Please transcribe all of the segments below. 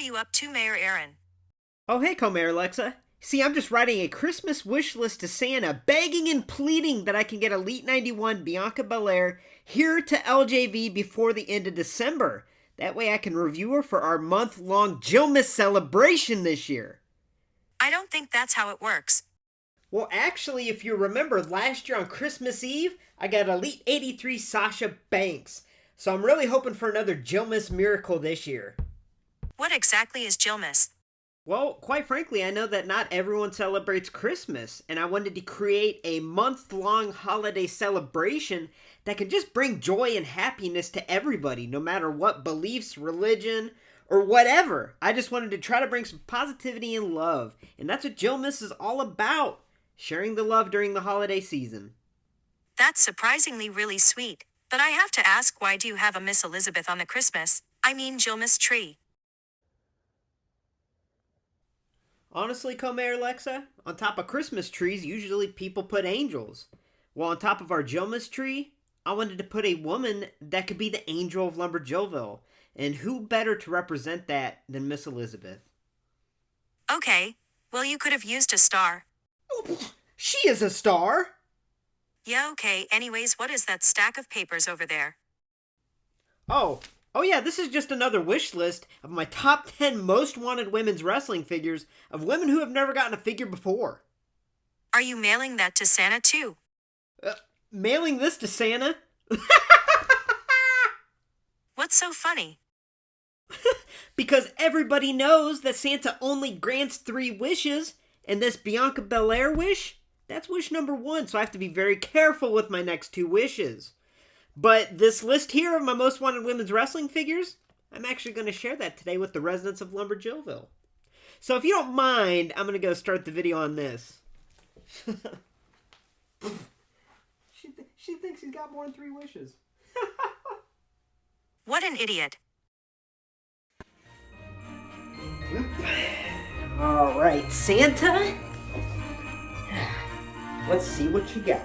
you up to, Mayor Aaron? Oh, hey, Co-Mayor Alexa. See, I'm just writing a Christmas wish list to Santa, begging and pleading that I can get Elite 91 Bianca Belair here to LJV before the end of December. That way I can review her for our month-long Jillmas celebration this year. I don't think that's how it works. Well, actually, if you remember, last year on Christmas Eve, I got Elite 83 Sasha Banks. So I'm really hoping for another Jillmas miracle this year. What exactly is Jillmas? Well, quite frankly, I know that not everyone celebrates Christmas, and I wanted to create a month-long holiday celebration that could just bring joy and happiness to everybody, no matter what beliefs, religion, or whatever. I just wanted to try to bring some positivity and love, and that's what Jillmas is all about, sharing the love during the holiday season. That's surprisingly really sweet, but I have to ask, why do you have a Miss Elizabeth on the Jillmas tree? Honestly, Co-Mayor Alexa, on top of Christmas trees, usually people put angels. Well, on top of our Jillmas tree, I wanted to put a woman that could be the angel of LumberJillville. And who better to represent that than Miss Elizabeth? Okay, well, you could have used a star. Oh, she is a star! Yeah, okay, anyways, what is that stack of papers over there? Oh yeah, this is just another wish list of my top 10 most wanted women's wrestling figures of women who have never gotten a figure before. Are you mailing that to Santa too? Mailing this to Santa? What's so funny? Because everybody knows that Santa only grants 3 wishes, and this Bianca Belair wish, that's wish number 1, so I have to be very careful with my next 2 wishes. But this list here of my most wanted women's wrestling figures, I'm actually going to share that today with the residents of LumberJillville. So if you don't mind, I'm going to go start the video on this. She thinks he's got more than 3 wishes. What an idiot. Alright, Santa. Let's see what you got.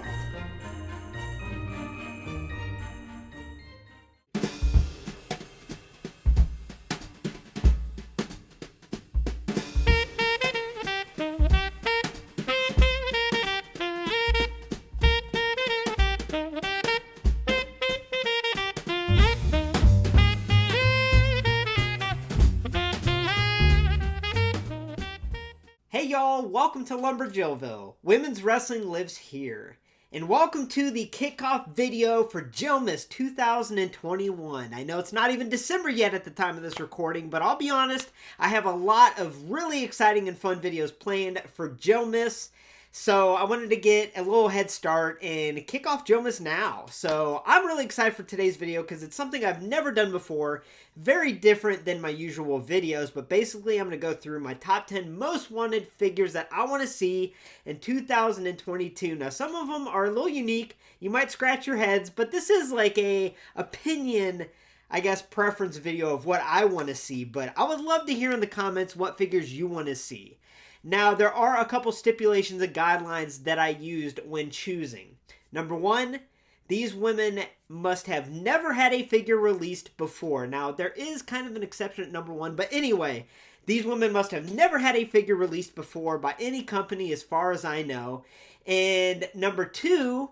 Hey y'all, welcome to LumberJillville. Women's wrestling lives here. And welcome to the kickoff video for Jillmas 2021. I know it's not even December yet at the time of this recording, but I'll be honest, I have a lot of really exciting and fun videos planned for Jillmas. So I wanted to get a little head start and kick off Jillmas now. So I'm really excited for today's video because it's something I've never done before. Very different than my usual videos, but basically I'm going to go through my top 10 most wanted figures that I want to see in 2022. Now some of them are a little unique. You might scratch your heads, but this is like a opinion, I guess, preference video of what I want to see. But I would love to hear in the comments what figures you want to see. Now, there are a couple stipulations and guidelines that I used when choosing. Number 1, these women must have never had a figure released before. Now, there is kind of an exception at number 1, but anyway, these women must have never had a figure released before by any company as far as I know. And number 2,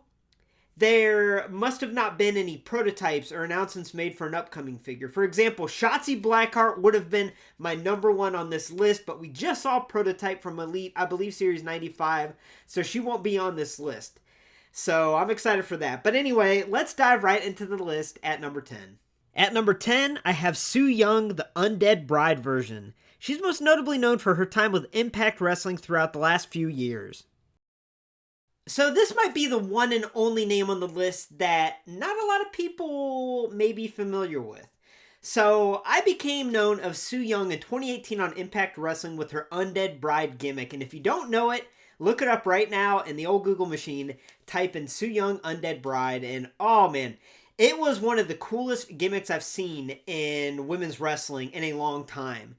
there must have not been any prototypes or announcements made for an upcoming figure. For example, Shotzi Blackheart would have been my number 1 on this list, but we just saw a prototype from Elite, I believe Series 95, so she won't be on this list. So I'm excited for that. But anyway, let's dive right into the list at number 10. At number 10, I have Su Yung, the Undead Bride version. She's most notably known for her time with Impact Wrestling throughout the last few years. So this might be the one and only name on the list that not a lot of people may be familiar with. So I became known of Su Yung in 2018 on Impact Wrestling with her Undead Bride gimmick. And if you don't know it, look it up right now in the old Google machine. Type in Su Yung Undead Bride and oh man, it was one of the coolest gimmicks I've seen in women's wrestling in a long time.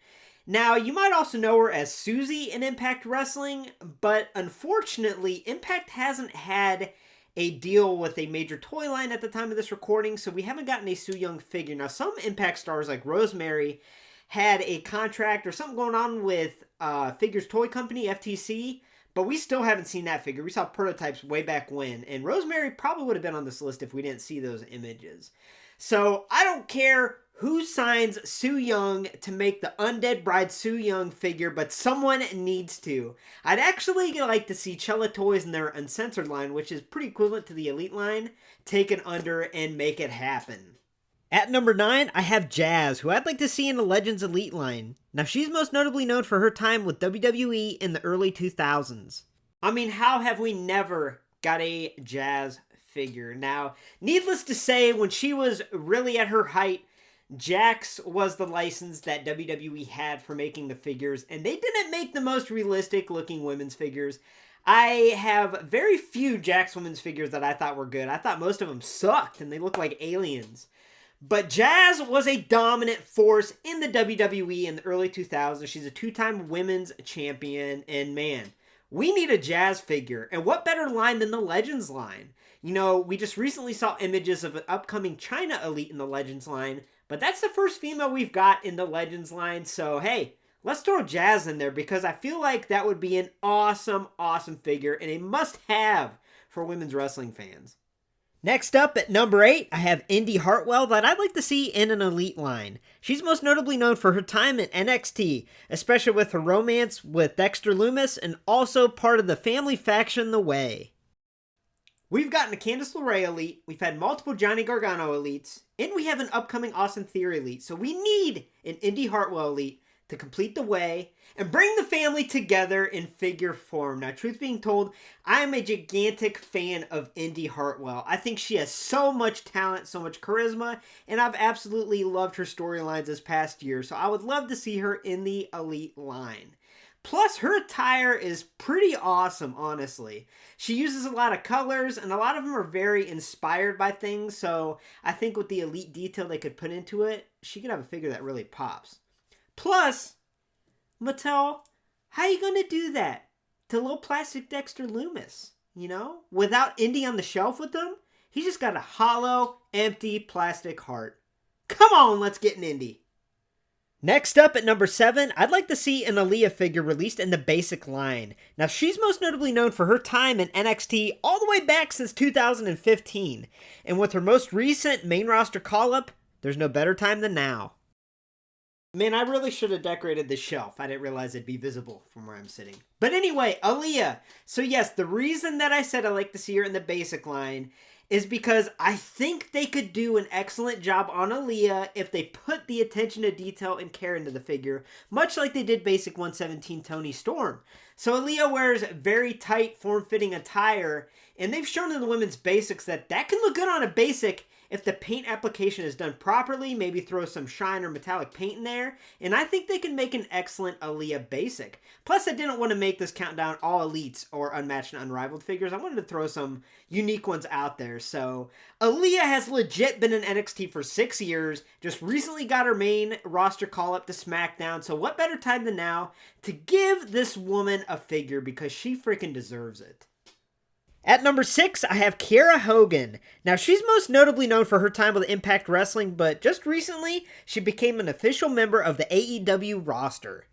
Now, you might also know her as Susie in Impact Wrestling, but unfortunately, Impact hasn't had a deal with a major toy line at the time of this recording, so we haven't gotten a Su Yung figure. Now, some Impact stars like Rosemary had a contract or something going on with Figures Toy Company, FTC, but we still haven't seen that figure. We saw prototypes way back when, and Rosemary probably would have been on this list if we didn't see those images. So I don't care who signs Sue Young to make the Undead Bride Sue Young figure, but someone needs to. I'd actually like to see Cella Toys in their Uncensored line, which is pretty equivalent to the Elite line, take it under and make it happen. At number 9, I have Jazz, who I'd like to see in the Legends Elite line. Now, she's most notably known for her time with WWE in the early 2000s. I mean, how have we never got a Jazz figure? Now, needless to say, when she was really at her height, Jax was the license that WWE had for making the figures, and they didn't make the most realistic looking women's figures. I have very few Jax women's figures that I thought were good. I thought most of them sucked, and they looked like aliens. But Jazz was a dominant force in the WWE in the early 2000s. She's a 2-time women's champion, and man, we need a Jazz figure. And what better line than the Legends line? You know, we just recently saw images of an upcoming China Elite in the Legends line, but that's the first female we've got in the Legends line, so hey, let's throw Jazz in there because I feel like that would be an awesome, awesome figure and a must-have for women's wrestling fans. Next up at number 8, I have Indy Hartwell that I'd like to see in an Elite line. She's most notably known for her time in NXT, especially with her romance with Dexter Lumis and also part of the family faction The Way. We've gotten a Candice LeRae Elite, we've had multiple Johnny Gargano Elites, and we have an upcoming Austin Theory Elite, so we need an Indy Hartwell Elite to complete The Way and bring the family together in figure form. Now, truth being told, I am a gigantic fan of Indy Hartwell. I think she has so much talent, so much charisma, and I've absolutely loved her storylines this past year, so I would love to see her in the Elite line. Plus, her attire is pretty awesome, honestly. She uses a lot of colors, and a lot of them are very inspired by things, so I think with the Elite detail they could put into it, she could have a figure that really pops. Plus, Mattel, how are you going to do that to little plastic Dexter Lumis, you know? Without Indy on the shelf with them, he just got a hollow, empty plastic heart. Come on, let's get an Indy. Next up at number 7, I'd like to see an Aliyah figure released in the basic line. Now, she's most notably known for her time in NXT all the way back since 2015. And with her most recent main roster call-up, there's no better time than now. Man, I really should have decorated the shelf. I didn't realize it'd be visible from where I'm sitting. But anyway, Aliyah. So yes, the reason that I said I like to see her in the basic line is because I think they could do an excellent job on Aliyah if they put the attention to detail and care into the figure, much like they did Basic 117 Toni Storm. So Aliyah wears very tight, form-fitting attire, and they've shown in the women's basics that can look good on a basic if the paint application is done properly, maybe throw some shine or metallic paint in there, and I think they can make an excellent Aliyah basic. Plus, I didn't want to make this countdown all elites or unmatched and unrivaled figures. I wanted to throw some unique ones out there. So, Aliyah has legit been in NXT for 6 years, just recently got her main roster call up to SmackDown, so what better time than now to give this woman a figure because she freaking deserves it. At number 6, I have Kiera Hogan. Now, she's most notably known for her time with Impact Wrestling, but just recently, she became an official member of the AEW roster.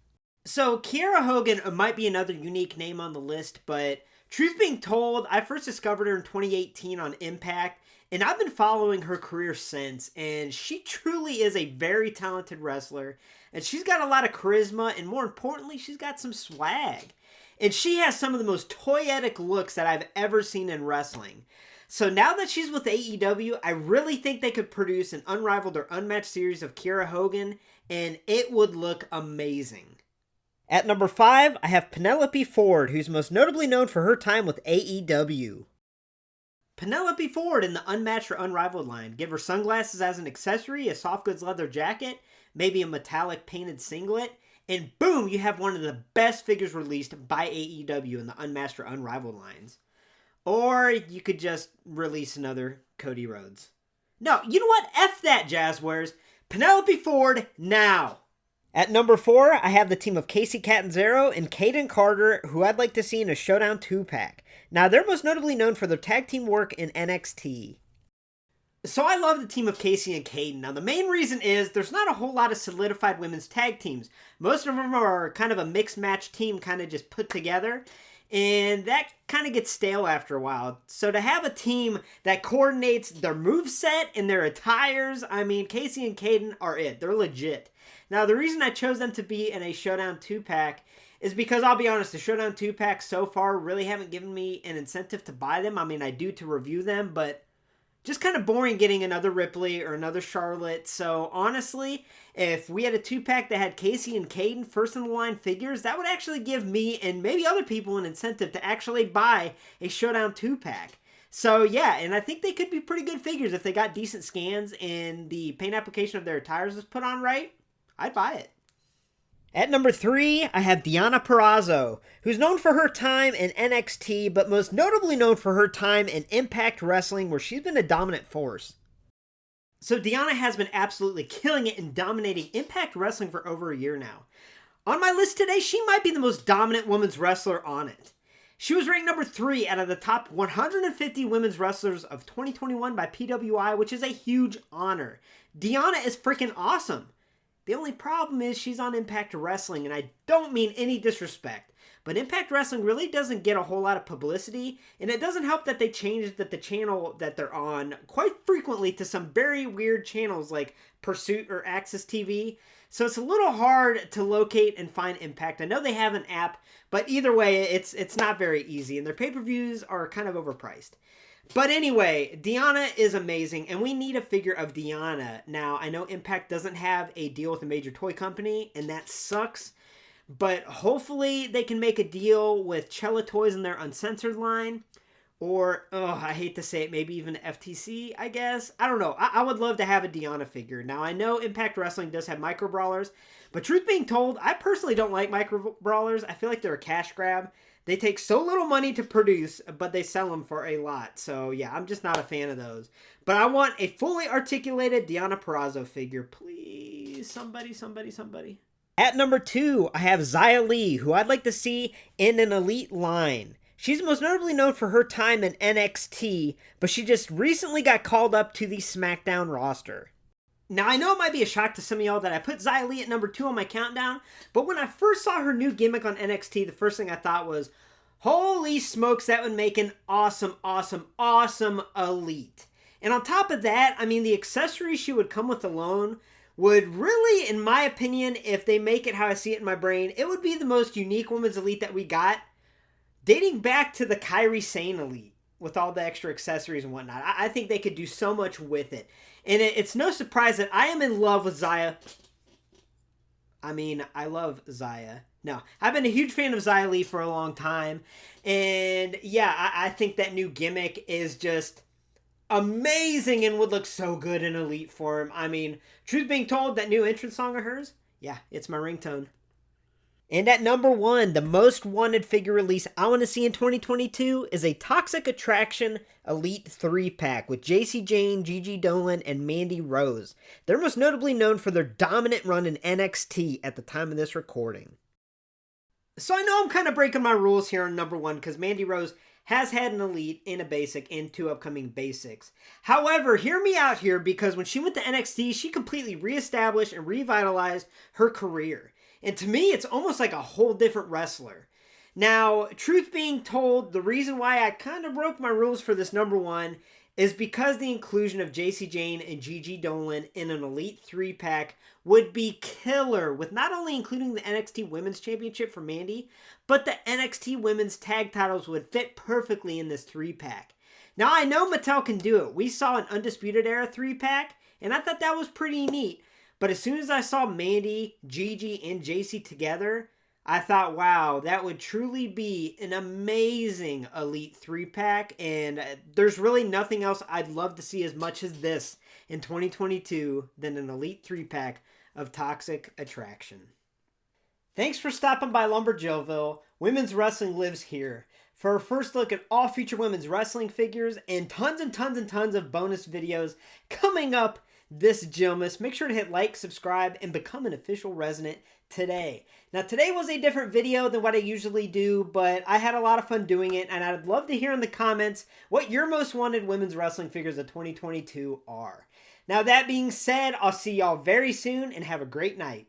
So, Kiera Hogan might be another unique name on the list, but truth being told, I first discovered her in 2018 on Impact, and I've been following her career since, and she truly is a very talented wrestler, and she's got a lot of charisma, and more importantly, she's got some swag. And she has some of the most toyetic looks that I've ever seen in wrestling. So now that she's with AEW, I really think they could produce an unrivaled or unmatched series of Kiera Hogan, and it would look amazing. At number 5, I have Penelope Ford, who's most notably known for her time with AEW. Penelope Ford in the unmatched or unrivaled line. Give her sunglasses as an accessory, a soft goods leather jacket, maybe a metallic painted singlet, and boom, you have one of the best figures released by AEW in the unmatched or unrivaled lines. Or you could just release another Cody Rhodes. No, you know what? F that, Jazzwares. Penelope Ford, now! At number 4, I have the team of Casey Catzero and Caden Carter, who I'd like to see in a Showdown 2-pack. Now, they're most notably known for their tag team work in NXT. So I love the team of Casey and Caden. Now the main reason is there's not a whole lot of solidified women's tag teams. Most of them are kind of a mixed match team kind of just put together. And that kind of gets stale after a while. So to have a team that coordinates their moveset and their attires, I mean, Casey and Caden are it. They're legit. Now the reason I chose them to be in a Showdown 2-pack is because I'll be honest, the Showdown 2-packs so far really haven't given me an incentive to buy them. I mean, I do to review them, but just kind of boring getting another Ripley or another Charlotte. So honestly, if we had a 2-pack that had Casey and Caden first in the line figures, that would actually give me and maybe other people an incentive to actually buy a Showdown 2-pack. So yeah, and I think they could be pretty good figures if they got decent scans and the paint application of their tires was put on right. I'd buy it. At number 3, I have Deonna Purrazzo, who's known for her time in NXT, but most notably known for her time in Impact Wrestling, where she's been a dominant force. So Deonna has been absolutely killing it and dominating Impact Wrestling for over a year now. On my list today, she might be the most dominant women's wrestler on it. She was ranked number 3 out of the top 150 women's wrestlers of 2021 by PWI, which is a huge honor. Deonna is freaking awesome. The only problem is she's on Impact Wrestling, and I don't mean any disrespect, but Impact Wrestling really doesn't get a whole lot of publicity, and it doesn't help that they changed the channel that they're on quite frequently to some very weird channels like Pursuit or Access TV, so it's a little hard to locate and find Impact. I know they have an app, but either way, it's not very easy, and their pay-per-views are kind of overpriced. But anyway, Deonna is amazing, and we need a figure of Deonna. Now, I know Impact doesn't have a deal with a major toy company, and that sucks. But hopefully they can make a deal with Cella Toys in their Uncensored line. Or, I hate to say it, maybe even FTC, I guess. I don't know. I would love to have a Deonna figure. Now, I know Impact Wrestling does have micro brawlers, but truth being told, I personally don't like micro brawlers. I feel like they're a cash grab. They take so little money to produce, but they sell them for a lot. So, yeah, I'm just not a fan of those. But I want a fully articulated Deonna Purrazzo figure. Please, somebody. At number 2, I have Ziya Lee, who I'd like to see in an elite line. She's most notably known for her time in NXT, but she just recently got called up to the SmackDown roster. Now, I know it might be a shock to some of y'all that I put Ziya Lee at number 2 on my countdown, but when I first saw her new gimmick on NXT, the first thing I thought was, holy smokes, that would make an awesome elite. And on top of that, I mean, the accessories she would come with alone would really, in my opinion, if they make it how I see it in my brain, it would be the most unique women's elite that we got, dating back to the Kairi Sane elite with all the extra accessories and whatnot. I think they could do so much with it. And it's no surprise that I am in love with Ziya. I mean, I love Ziya. No, I've been a huge fan of Ziya Lee for a long time. And yeah, I think that new gimmick is just amazing and would look so good in Elite form. I mean, truth being told, that new entrance song of hers, yeah, it's my ringtone. And at number 1, the most wanted figure release I want to see in 2022 is a Toxic Attraction Elite 3-pack with JC Jane, Gigi Dolan, and Mandy Rose. They're most notably known for their dominant run in NXT at the time of this recording. So I know I'm kind of breaking my rules here on number 1 because Mandy Rose has had an Elite and a Basic and 2 upcoming Basics. However, hear me out here because when she went to NXT, she completely reestablished and revitalized her career. And to me, it's almost like a whole different wrestler. Now, truth being told, the reason why I kind of broke my rules for this number 1 is because the inclusion of JC Jane and Gigi Dolan in an Elite 3-pack would be killer, with not only including the NXT Women's Championship for Mandy, but the NXT Women's Tag Titles would fit perfectly in this 3-pack. Now, I know Mattel can do it. We saw an Undisputed Era 3-pack, and I thought that was pretty neat. But as soon as I saw Mandy, Gigi, and JC together, I thought, wow, that would truly be an amazing Elite 3-pack. And there's really nothing else I'd love to see as much as this in 2022 than an Elite 3-pack of Toxic Attraction. Thanks for stopping by LumberJillville. Women's wrestling lives here. For our first look at all future women's wrestling figures and tons of bonus videos coming up this Jillmas, make sure to hit like, subscribe, and become an official resident today. Now, today was a different video than what I usually do, but I had a lot of fun doing it, and I'd love to hear in the comments what your most wanted women's wrestling figures of 2022 are. Now, that being said, I'll see y'all very soon, and have a great night.